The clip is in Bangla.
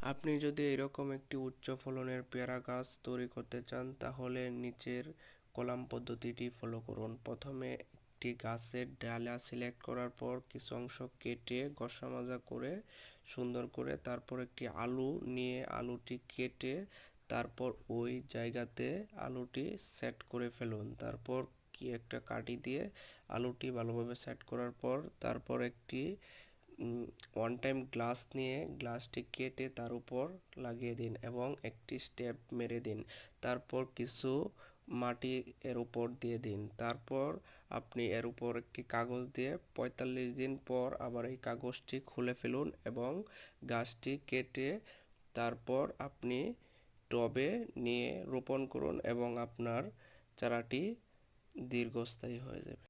আপনি যদি এরকম একটি উচ্চ ফলনের পেয়ারা গাছ তৈরি করতে চান তাহলে নিচের কলাম পদ্ধতিটি ফলো করুন। প্রথমে একটি গাছের ডালা সিলেক্ট করার পর কিছু অংশ কেটে ঘষা মাজা করে সুন্দর করে তারপর একটি আলু নিয়ে আলুটি কেটে তারপর ওই জায়গাতে আলুটি সেট করে ফেলুন। তারপর কি একটা কাঠি দিয়ে আলুটি ভালোভাবে সেট করার পর তারপর একটি ওয়ান টাইম গ্লাস নিয়ে গ্লাসটি কেটে তার উপর লাগিয়ে দিন এবং একটি স্টেপ মেরে দিন। তারপর কিছু মাটি এর উপর দিয়ে দিন। তারপর আপনি এর উপর একটি কাগজ দিয়ে ৪৫ দিন পর আবার এই কাগজটি খুলে ফেলুন এবং গাছটি কেটে তারপর আপনি টবে নিয়ে রোপণ করুন এবং আপনার চারাটি দীর্ঘস্থায়ী হয়ে যাবে।